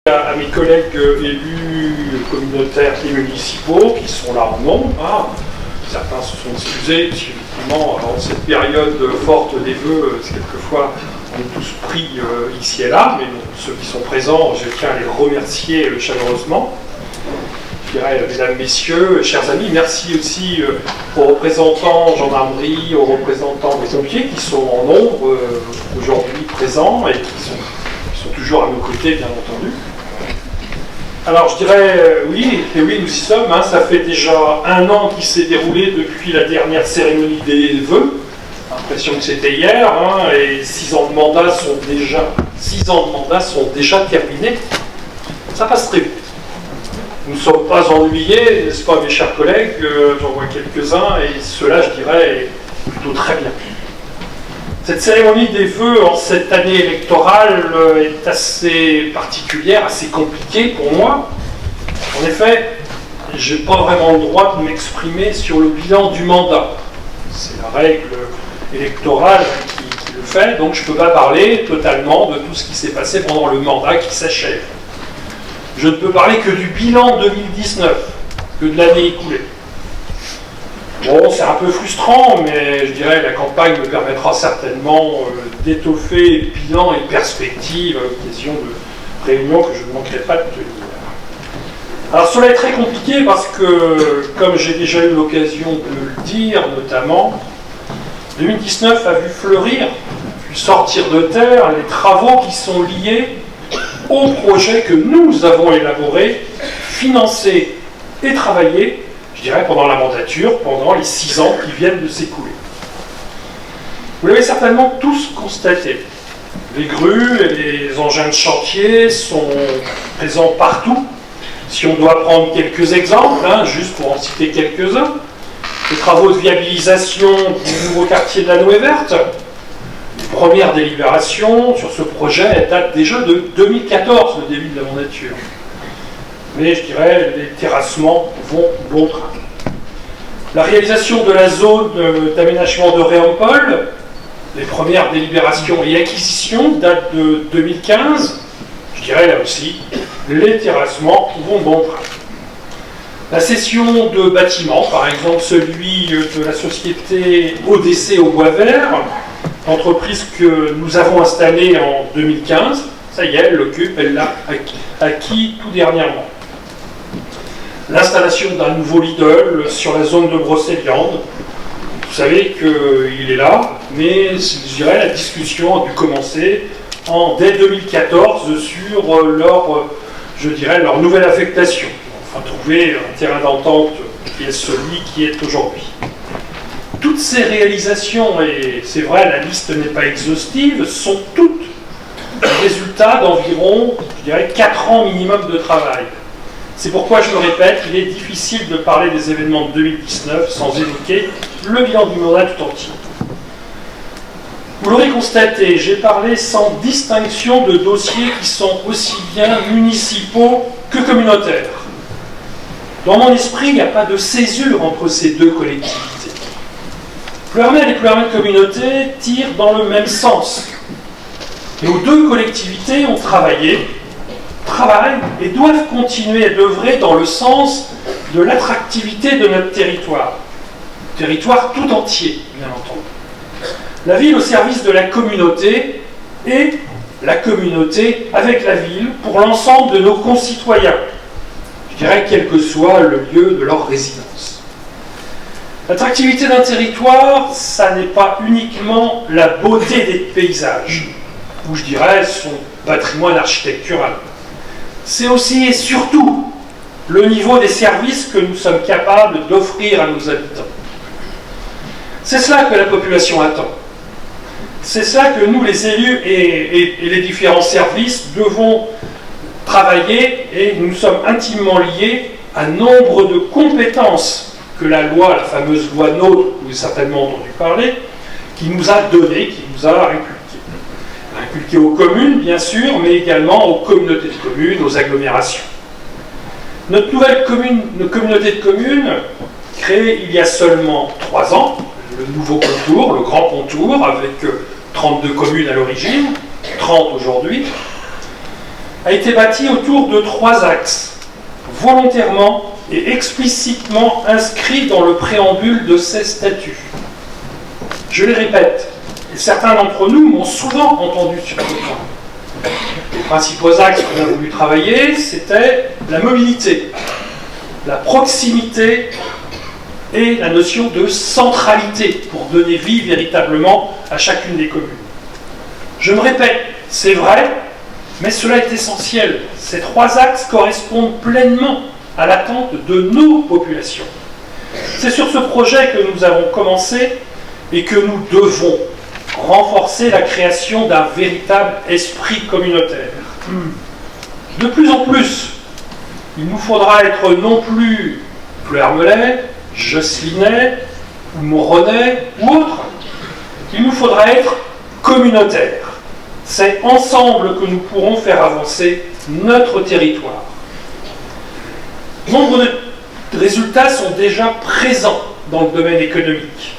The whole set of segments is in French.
À mes collègues élus communautaires et municipaux qui sont là en nombre. Certains se sont excusés, parce qu'effectivement, en cette période forte des vœux, quelquefois on est tous pris ici et là, mais bon, ceux qui sont présents, je tiens à les remercier chaleureusement. Je dirais, mesdames, messieurs, chers amis, merci aussi aux représentants gendarmerie, aux représentants des pompiers qui sont en nombre aujourd'hui présents et qui sont toujours à nos côtés, bien entendu. Alors je dirais oui, et oui, nous y sommes. Ça fait déjà 1 an qui s'est déroulé depuis la dernière cérémonie des vœux. L'impression que c'était hier, et 6 ans de mandat sont déjà terminés. Ça passe très vite. Nous ne sommes pas ennuyés, n'est-ce pas, mes chers collègues? J'en vois quelques-uns, et cela, je dirais, est plutôt très bien. Cette cérémonie des vœux en cette année électorale est assez particulière, assez compliquée pour moi. En effet, je n'ai pas vraiment le droit de m'exprimer sur le bilan du mandat. C'est la règle électorale qui le fait, donc je ne peux pas parler totalement de tout ce qui s'est passé pendant le mandat qui s'achève. Je ne peux parler que du bilan 2019, que de l'année écoulée. Bon, c'est un peu frustrant, mais je dirais que la campagne me permettra certainement d'étoffer bilan et perspective à l'occasion de réunions que je ne manquerai pas de tenir. Alors cela est très compliqué parce que, comme j'ai déjà eu l'occasion de le dire notamment, 2019 a vu fleurir, vu sortir de terre les travaux qui sont liés au projet que nous avons élaboré, financé et travaillé, je dirais, pendant la mandature, pendant les 6 ans qui viennent de s'écouler. Vous l'avez certainement tous constaté. Les grues et les engins de chantier sont présents partout. Si on doit prendre quelques exemples, juste pour en citer quelques-uns, les travaux de viabilisation du nouveau quartier de la Nouée Verte, les premières délibérations sur ce projet datent déjà de 2014, le début de la mandature. Mais je dirais les terrassements vont bon train. La réalisation de la zone d'aménagement de Réampol, les premières délibérations et acquisitions datent de 2015. Je dirais là aussi, les terrassements vont bon train. La cession de bâtiments, par exemple celui de la société ODC au Bois Vert, entreprise que nous avons installée en 2015, ça y est, elle l'occupe, elle l'a acquis tout dernièrement. L'installation d'un nouveau Lidl sur la zone de Brocéliande. Vous savez qu'il est là, mais je dirais la discussion a dû commencer dès 2014 sur leur nouvelle affectation. Enfin, trouver un terrain d'entente qui est celui qui est aujourd'hui. Toutes ces réalisations, et c'est vrai, la liste n'est pas exhaustive, sont toutes le résultat d'environ, je dirais, 4 ans minimum de travail. C'est pourquoi, je le répète, il est difficile de parler des événements de 2019 sans évoquer le bilan du mandat tout entier. Vous l'aurez constaté, j'ai parlé sans distinction de dossiers qui sont aussi bien municipaux que communautaires. Dans mon esprit, il n'y a pas de césure entre ces deux collectivités. Ploërmel et Ploërmel Communauté tirent dans le même sens. Nos deux collectivités ont travaillent et doivent continuer à œuvrer dans le sens de l'attractivité de notre territoire. Territoire tout entier, bien entendu. La ville au service de la communauté et la communauté avec la ville pour l'ensemble de nos concitoyens. Je dirais quel que soit le lieu de leur résidence. L'attractivité d'un territoire, ça n'est pas uniquement la beauté des paysages, ou je dirais son patrimoine architectural. C'est aussi et surtout le niveau des services que nous sommes capables d'offrir à nos habitants. C'est cela que la population attend. C'est cela que nous, les élus et les différents services, devons travailler, et nous sommes intimement liés à nombre de compétences que la loi, la fameuse loi NOTRe, vous avez certainement entendu parler, qui nous a donné, qui nous a inculqué aux communes, bien sûr, mais également aux communautés de communes, aux agglomérations. Notre nouvelle communauté de communes, créée il y a seulement 3 ans, le nouveau contour, le grand contour, avec 32 communes à l'origine, 30 aujourd'hui, a été bâti autour de 3 axes, volontairement et explicitement inscrits dans le préambule de ces statuts. Je les répète, et certains d'entre nous m'ont souvent entendu sur ce point. Les principaux axes qu'on a voulu travailler, c'était la mobilité, la proximité et la notion de centralité pour donner vie véritablement à chacune des communes. Je me répète, c'est vrai, mais cela est essentiel. Ces 3 axes correspondent pleinement à l'attente de nos populations. C'est sur ce projet que nous avons commencé et que nous devons renforcer la création d'un véritable esprit communautaire. De plus en plus, il nous faudra être non plus Pleuhermelais, Josselinais, ou Moronnais, ou autres. Il nous faudra être communautaire. C'est ensemble que nous pourrons faire avancer notre territoire. Nombre de résultats sont déjà présents dans le domaine économique.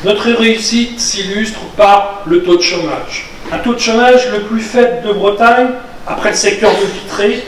Notre réussite s'illustre par le taux de chômage. Un taux de chômage le plus faible de Bretagne, après le secteur de Vitré,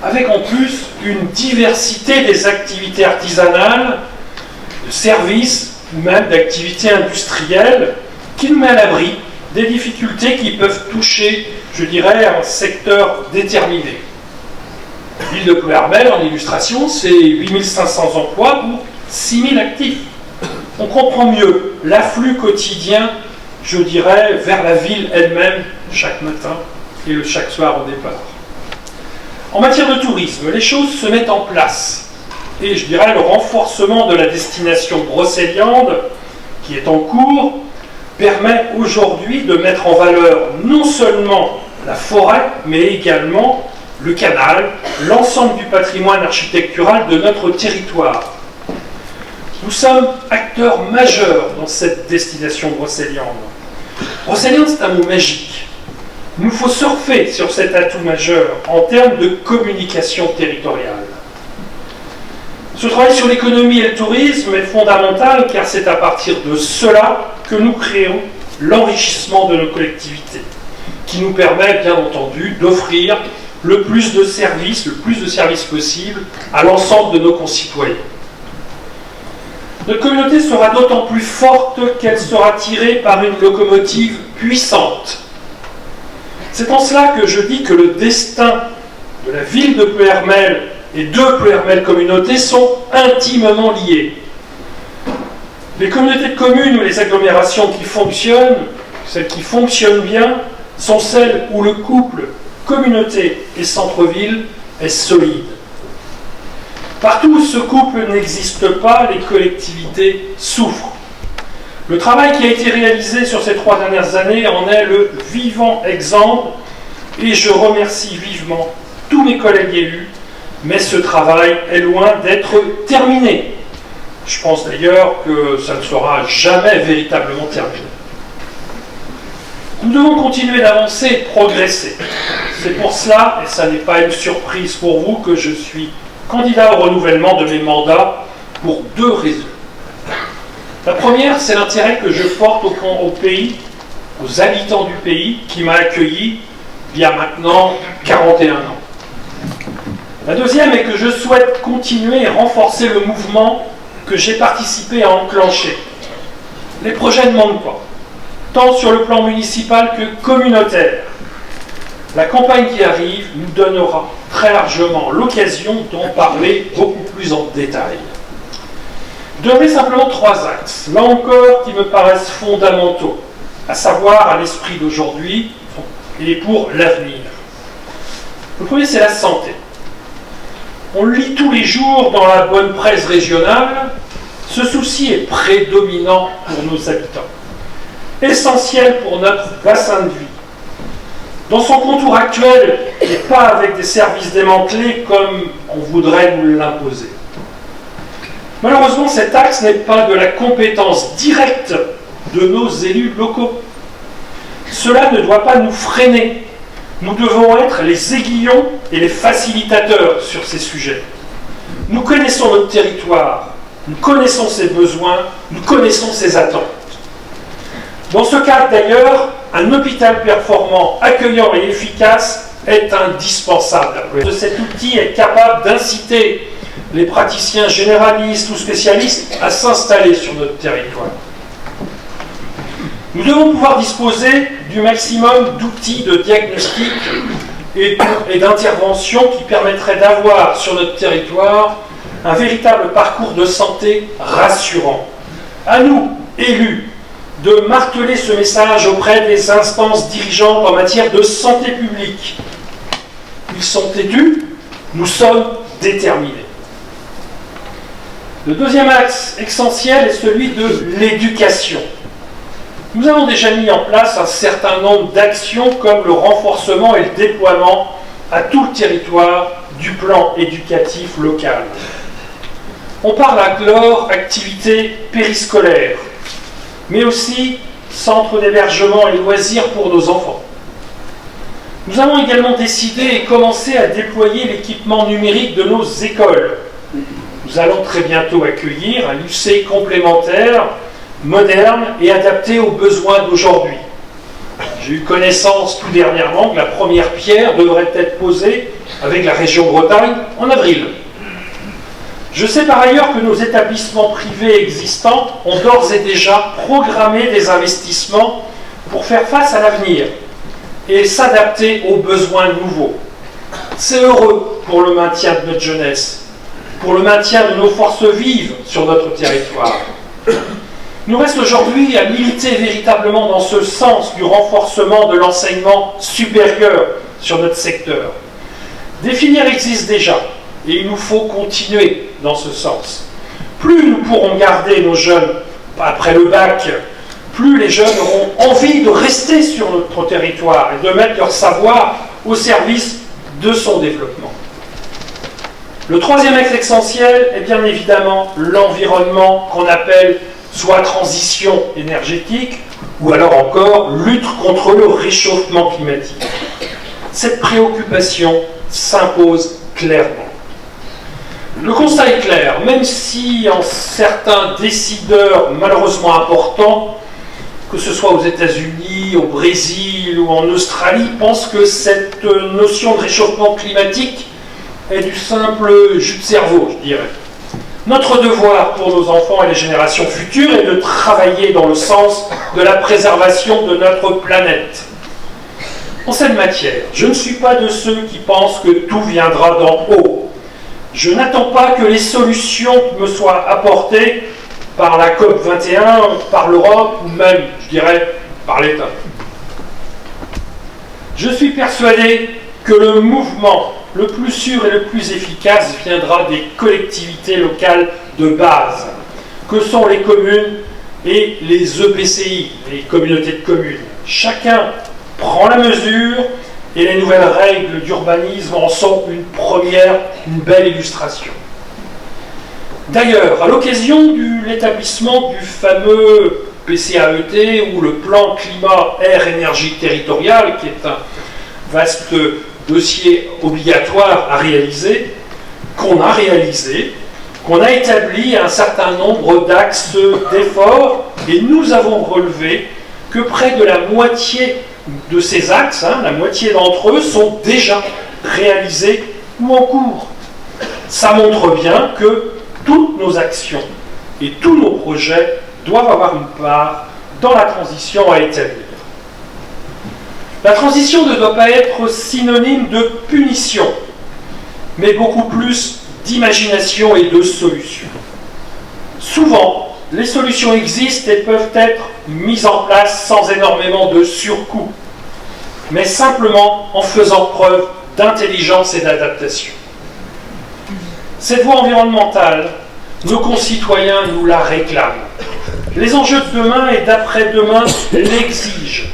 avec en plus une diversité des activités artisanales, de services ou même d'activités industrielles qui nous met à l'abri des difficultés qui peuvent toucher, je dirais, un secteur déterminé. L'île de Pleuhermel, en illustration, c'est 8500 emplois pour 6000 actifs. On comprend mieux l'afflux quotidien, je dirais, vers la ville elle-même, chaque matin et chaque soir au départ. En matière de tourisme, les choses se mettent en place. Et je dirais le renforcement de la destination brocéliande, qui est en cours, permet aujourd'hui de mettre en valeur non seulement la forêt, mais également le canal, l'ensemble du patrimoine architectural de notre territoire. Nous sommes acteurs majeurs dans cette destination brocéliande. Brocéliande, c'est un mot magique. Il nous faut surfer sur cet atout majeur en termes de communication territoriale. Ce travail sur l'économie et le tourisme est fondamental car c'est à partir de cela que nous créons l'enrichissement de nos collectivités, qui nous permet bien entendu d'offrir le plus de services possible à l'ensemble de nos concitoyens. Notre communauté sera d'autant plus forte qu'elle sera tirée par une locomotive puissante. C'est en cela que je dis que le destin de la ville de Pleuhermel et de Pleuhermel Communauté sont intimement liés. Les communautés de communes ou les agglomérations qui fonctionnent, celles qui fonctionnent bien, sont celles où le couple communauté et centre-ville est solide. Partout où ce couple n'existe pas, les collectivités souffrent. Le travail qui a été réalisé sur ces 3 dernières années en est le vivant exemple et je remercie vivement tous mes collègues élus, mais ce travail est loin d'être terminé. Je pense d'ailleurs que ça ne sera jamais véritablement terminé. Nous devons continuer d'avancer et de progresser. C'est pour cela, et ça n'est pas une surprise pour vous, que je suis candidat au renouvellement de mes mandats pour 2 raisons. La première, c'est l'intérêt que je porte au pays, aux habitants du pays, qui m'a accueilli il y a maintenant 41 ans. La deuxième est que je souhaite continuer et renforcer le mouvement que j'ai participé à enclencher. Les projets ne manquent pas, tant sur le plan municipal que communautaire. La campagne qui arrive nous donnera très largement l'occasion d'en parler beaucoup plus en détail. Je donnerai simplement 3 axes, là encore, qui me paraissent fondamentaux, à savoir à l'esprit d'aujourd'hui et pour l'avenir. Le premier, c'est la santé. On le lit tous les jours dans la bonne presse régionale, ce souci est prédominant pour nos habitants, essentiel pour notre bassin de vie. Dans son contour actuel, et pas avec des services démantelés comme on voudrait nous l'imposer. Malheureusement, cet axe n'est pas de la compétence directe de nos élus locaux. Cela ne doit pas nous freiner. Nous devons être les aiguillons et les facilitateurs sur ces sujets. Nous connaissons notre territoire, nous connaissons ses besoins, nous connaissons ses attentes. Dans ce cadre d'ailleurs, un hôpital performant, accueillant et efficace est indispensable. Cet outil est capable d'inciter les praticiens généralistes ou spécialistes à s'installer sur notre territoire. Nous devons pouvoir disposer du maximum d'outils de diagnostic et d'intervention qui permettraient d'avoir sur notre territoire un véritable parcours de santé rassurant. À nous, élus, de marteler ce message auprès des instances dirigeantes en matière de santé publique. Ils sont têtus, nous sommes déterminés. Le deuxième axe essentiel est celui de l'éducation. Nous avons déjà mis en place un certain nombre d'actions comme le renforcement et le déploiement à tout le territoire du plan éducatif local. On parle alors activités périscolaires, mais aussi centres d'hébergement et loisirs pour nos enfants. Nous avons également décidé et commencé à déployer l'équipement numérique de nos écoles. Nous allons très bientôt accueillir un lycée complémentaire, moderne et adapté aux besoins d'aujourd'hui. J'ai eu connaissance tout dernièrement que la première pierre devrait être posée avec la région Bretagne en avril. Je sais par ailleurs que nos établissements privés existants ont d'ores et déjà programmé des investissements pour faire face à l'avenir et s'adapter aux besoins nouveaux. C'est heureux pour le maintien de notre jeunesse, pour le maintien de nos forces vives sur notre territoire. Il nous reste aujourd'hui à militer véritablement dans ce sens du renforcement de l'enseignement supérieur sur notre secteur. Des filières existent déjà et il nous faut continuer dans ce sens. Plus nous pourrons garder nos jeunes après le bac, plus les jeunes auront envie de rester sur notre territoire et de mettre leur savoir au service de son développement. Le troisième axe essentiel est bien évidemment l'environnement qu'on appelle soit transition énergétique ou alors encore lutte contre le réchauffement climatique. Cette préoccupation s'impose clairement. Le constat est clair, même si certains décideurs malheureusement importants, que ce soit aux États-Unis, au Brésil ou en Australie, pensent que cette notion de réchauffement climatique est du simple jus de cerveau, je dirais. Notre devoir pour nos enfants et les générations futures est de travailler dans le sens de la préservation de notre planète. En cette matière, je ne suis pas de ceux qui pensent que tout viendra d'en haut. Je n'attends pas que les solutions me soient apportées par la COP21, par l'Europe ou même, je dirais, par l'État. Je suis persuadé que le mouvement le plus sûr et le plus efficace viendra des collectivités locales de base, que sont les communes et les EPCI, les communautés de communes. Chacun prend la mesure et les nouvelles règles d'urbanisme en sont une belle illustration. D'ailleurs, à l'occasion de l'établissement du fameux PCAET ou le plan climat-air-énergie territorial, qui est un vaste dossier obligatoire à réaliser, qu'on a établi un certain nombre d'axes d'efforts et nous avons relevé que près de la moitié de ces axes, la moitié d'entre eux sont déjà réalisés ou en cours. Ça montre bien que toutes nos actions et tous nos projets doivent avoir une part dans la transition à établir. La transition ne doit pas être synonyme de punition, mais beaucoup plus d'imagination et de solutions. Souvent, les solutions existent et peuvent être mises en place sans énormément de surcoût, mais simplement en faisant preuve d'intelligence et d'adaptation. Cette voie environnementale, nos concitoyens nous la réclament. Les enjeux de demain et d'après-demain l'exigent.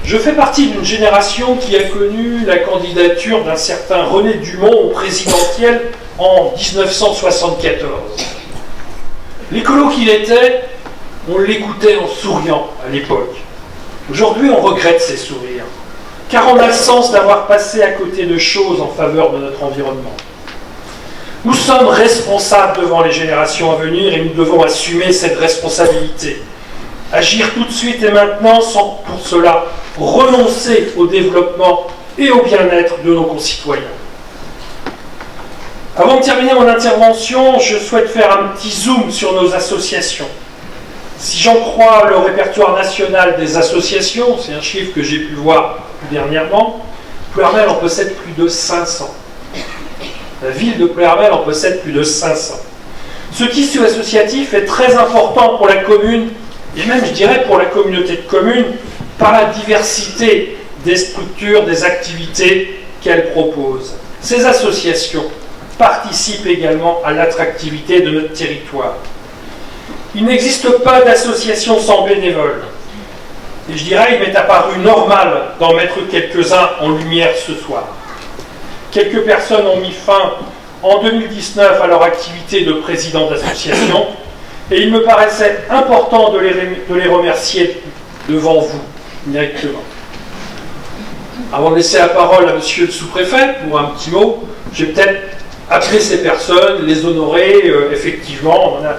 Je fais partie d'une génération qui a connu la candidature d'un certain René Dumont au présidentiel en 1974. L'écolo qu'il était, on l'écoutait en souriant à l'époque. Aujourd'hui, on regrette ces sourires, car on a le sens d'avoir passé à côté de choses en faveur de notre environnement. Nous sommes responsables devant les générations à venir et nous devons assumer cette responsabilité. Agir tout de suite et maintenant sans pour cela renoncer au développement et au bien-être de nos concitoyens. Avant de terminer mon intervention, je souhaite faire un petit zoom sur nos associations. Si j'en crois le répertoire national des associations, c'est un chiffre que j'ai pu voir plus dernièrement, Plouermel en possède plus de 500. La ville de Plouermel en possède plus de 500. Ce tissu associatif est très important pour la commune, et même je dirais pour la communauté de communes, par la diversité des structures, des activités qu'elle propose. Ces associations participent également à l'attractivité de notre territoire. Il n'existe pas d'association sans bénévoles. Et je dirais, il m'est apparu normal d'en mettre quelques-uns en lumière ce soir. Quelques personnes ont mis fin en 2019 à leur activité de président d'association, et il me paraissait important de les remercier devant vous, directement. Avant de laisser la parole à monsieur le sous-préfet pour un petit mot, je vais peut-être appeler ces personnes, les honorer, effectivement, on en a